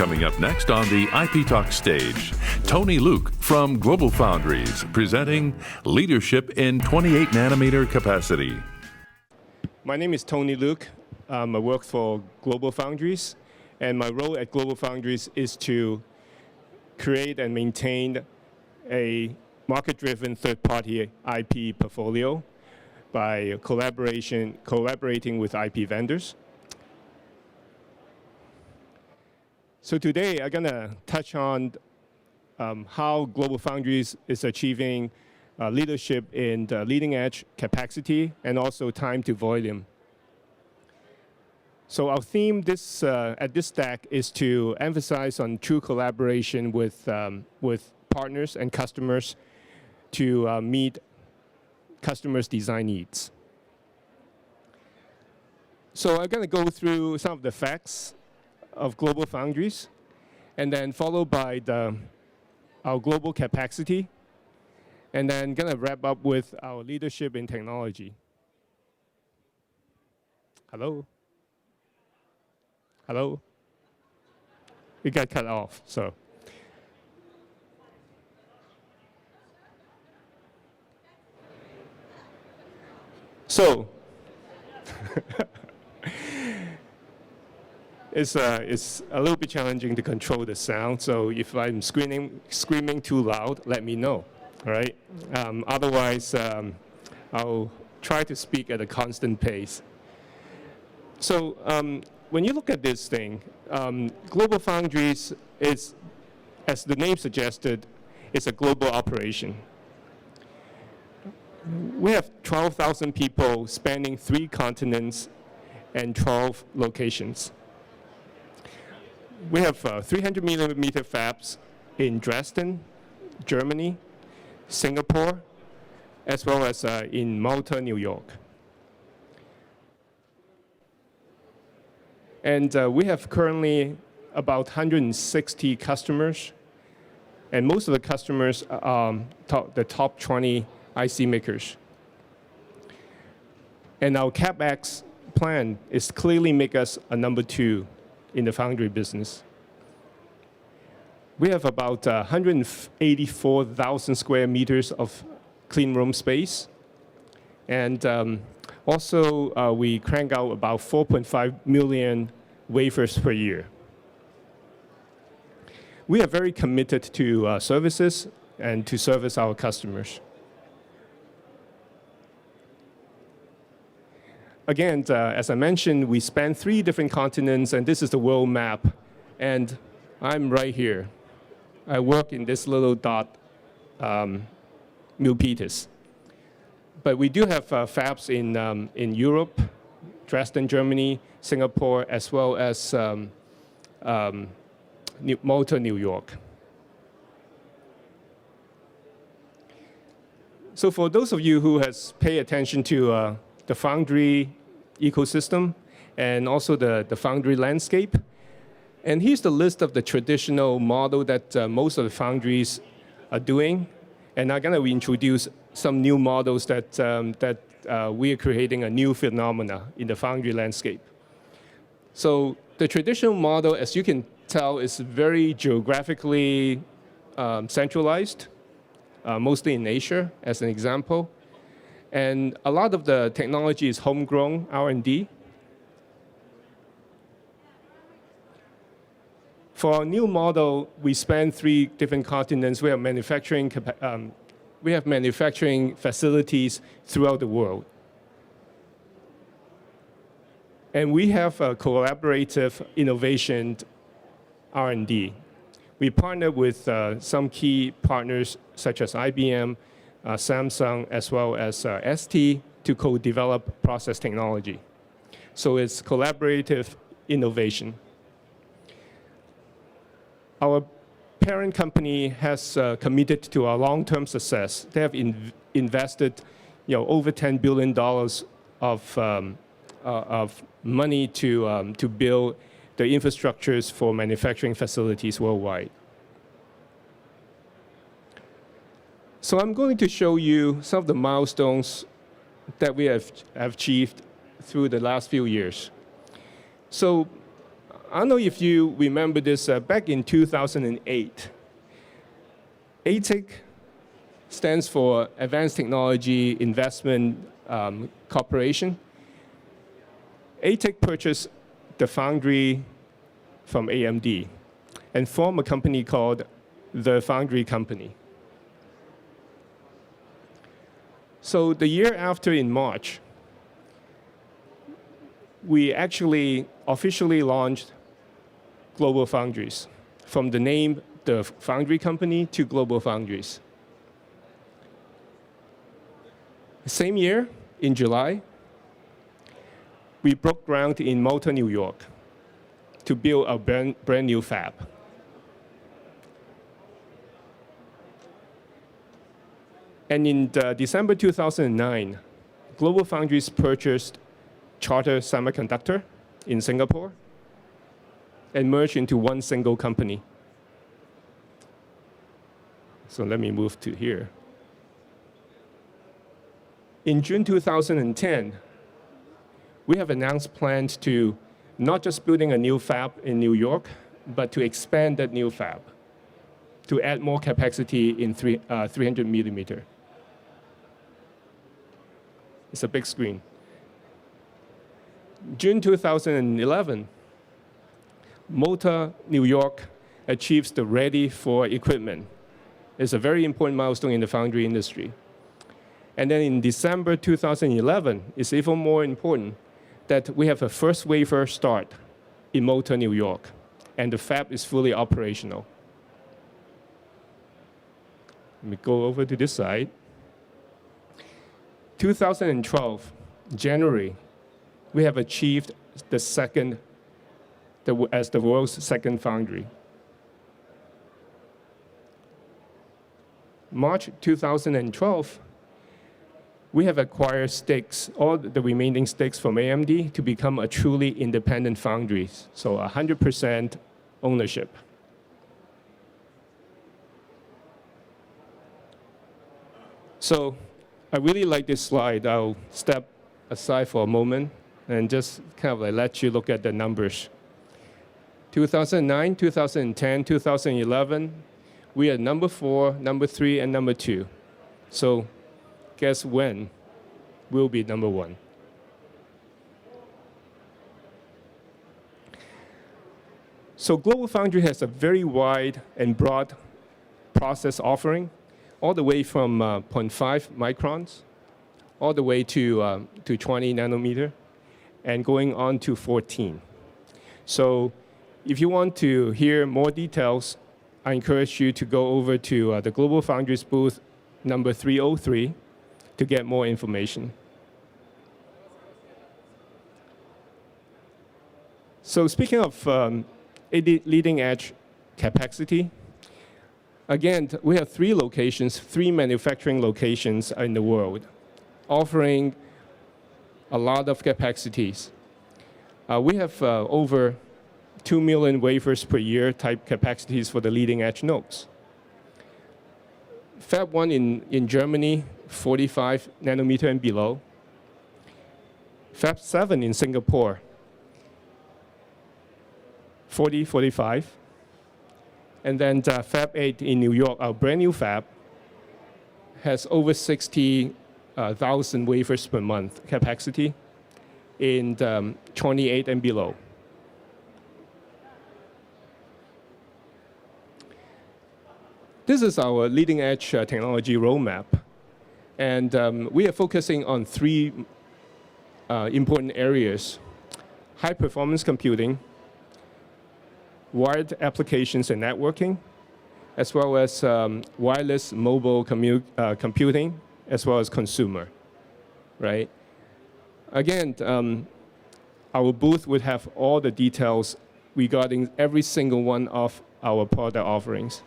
Coming up next on the IP Talk stage, Tony Luk from GlobalFoundries presenting Leadership in 28-nanometer Capacity. My name is Tony Luk. I work for GlobalFoundries, and my role at GlobalFoundries is to create and maintain a market-driven third-party IP portfolio by collaborating with IP vendors. So today, I'm going to touch on how GlobalFoundries is achieving leadership in the leading-edge capacity and also time to volume. So our theme at this DAC is to emphasize on true collaboration with partners and customers to meet customers' design needs. So I'm going to go through some of the facts of GlobalFoundries, and then followed by our global capacity, and then going to wrap up with our leadership in technology. Hello? Hello? It got cut off, so. So, it's a little bit challenging to control the sound, so if I'm screaming too loud, let me know, all right? Otherwise, I'll try to speak at a constant pace. So, when you look at this thing, GlobalFoundries is, as the name suggested, is a global operation. We have 12,000 people spanning 3 continents and 12 locations. We have 300-millimeter fabs in Dresden, Germany, Singapore, as well as in Malta, New York. And we have currently about 160 customers, and most of the customers are the top 20 IC makers. And our CapEx plan is clearly make us a number 2 in the foundry business. We have about 184,000 square meters of clean room space. And also, we crank out about 4.5 million wafers per year. We are very committed to services and to service our customers. Again, as I mentioned, we span 3 different continents, and this is the world map. And I'm right here. I work in this little dot, Milpitas. But we do have fabs in Europe, Dresden, Germany, Singapore, as well as Malta, New York. So for those of you who has paid attention to the foundry ecosystem and also the foundry landscape, and here's the list of the traditional model that most of the foundries are doing. And I'm going to introduce some new models that we are creating a new phenomena in the foundry landscape. So the traditional model, as you can tell, is very geographically centralized, mostly in Asia, as an example. And a lot of the technology is homegrown R&D. For our new model, we span 3 different continents. We have manufacturing facilities throughout the world. And we have a collaborative innovation R&D. We partner with some key partners such as IBM, Samsung, as well as ST to co-develop process technology. So it's collaborative innovation. Our parent company has committed to our long-term success. They have invested over $10 billion of money to build the infrastructures for manufacturing facilities worldwide. So I'm going to show you some of the milestones that we have achieved through the last few years. So I don't know if you remember this, back in 2008, ATIC stands for Advanced Technology Investment Corporation. ATIC purchased the foundry from AMD and formed a company called the Foundry Company. So the year after, in March, we actually officially launched GlobalFoundries, from the name the Foundry Company to GlobalFoundries. Same year, in July, we broke ground in Malta, New York, to build a brand new fab. And in December 2009, GlobalFoundries purchased Charter Semiconductor in Singapore and merged into one single company. So let me move to here. In June 2010, we have announced plans to not just building a new fab in New York, but to expand that new fab to add more capacity in 300 millimeter. It's a big screen. June 2011, Malta, New York achieves the ready for equipment. It's a very important milestone in the foundry industry. And then in December 2011, it's even more important that we have a first wafer start in Malta, New York, and the fab is fully operational. Let me go over to this side. 2012, January, we have achieved the second, as the world's second foundry. March 2012, we have acquired stakes, all the remaining stakes from AMD to become a truly independent foundry, so 100% ownership. So I really like this slide. I'll step aside for a moment and just kind of like let you look at the numbers. 2009, 2010, 2011, we are number 4, number 3, and number 2. So guess when we'll be number 1? So GlobalFoundries has a very wide and broad process offering, all the way from 0.5 microns, all the way to 20 nanometer, and going on to 14. So if you want to hear more details, I encourage you to go over to the GlobalFoundries booth number 303 to get more information. So speaking of leading edge capacity, again, we have 3 locations, 3 manufacturing locations in the world, offering a lot of capacities. We have over 2 million wafers per year type capacities for the leading edge nodes. Fab 1 in Germany, 45 nanometer and below. Fab 7 in Singapore, 40, 45. And then Fab 8 in New York, our brand new fab, has over 60,000 wafers per month capacity in 28 and below. This is our leading edge technology roadmap. And we are focusing on 3 important areas: high performance computing, wired applications and networking, as well as wireless mobile computing, as well as consumer, right? Again, our booth would have all the details regarding every single one of our product offerings.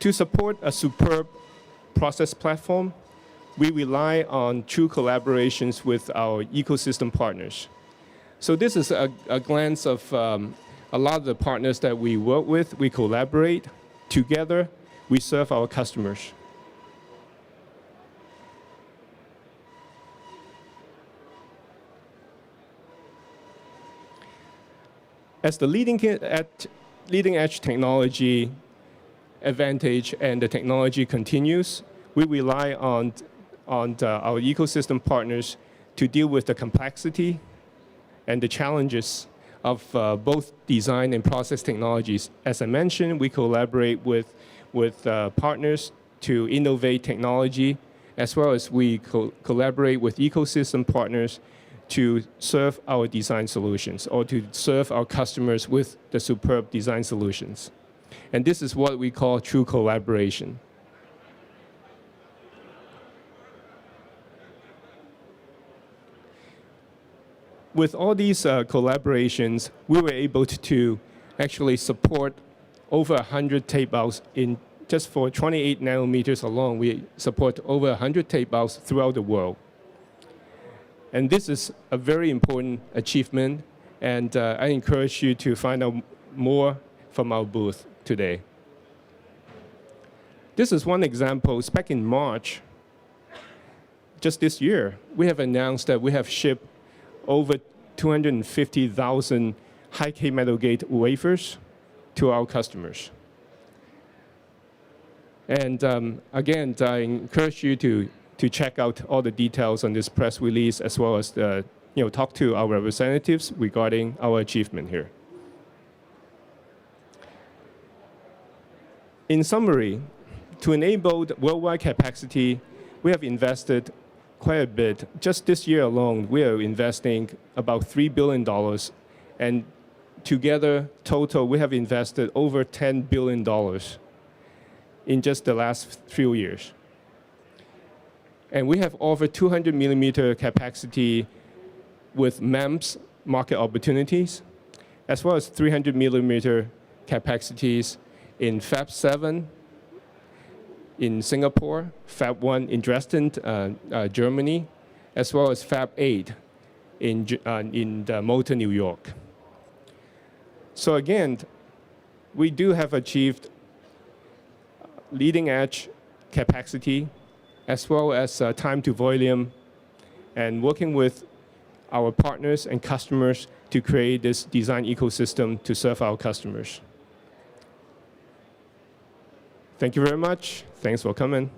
To support a superb process platform, we rely on true collaborations with our ecosystem partners. So this is a glance of a lot of the partners that we work with. We collaborate together. We serve our customers. As the leading edge technology advantage and the technology continues, we rely on our ecosystem partners to deal with the complexity and the challenges of both design and process technologies. As I mentioned, we collaborate with partners to innovate technology, as well as we collaborate with ecosystem partners to serve our design solutions or to serve our customers with the superb design solutions. And this is what we call true collaboration. With all these collaborations, we were able to actually support over 100 tape-outs in just for 28 nanometers alone. We support over 100 tape-outs throughout the world. And this is a very important achievement, and I encourage you to find out more from our booth today. This is one example. Back in March, just this year, we have announced that we have shipped over 250,000 high-K metal gate wafers to our customers. And again, I encourage you to check out all the details on this press release, as well as talk to our representatives regarding our achievement here. In summary, to enable the worldwide capacity, we have invested quite a bit. Just this year alone, we are investing about $3 billion. And together, total, we have invested over $10 billion in just the last few years. And we have over 200 millimeter capacity with MEMS market opportunities, as well as 300 millimeter capacities in Fab 7 in Singapore, Fab 1 in Dresden, Germany, as well as Fab 8 in Malta, New York. So again, we do have achieved leading edge capacity, as well as time to volume, and working with our partners and customers to create this design ecosystem to serve our customers. Thank you very much. Thanks for coming.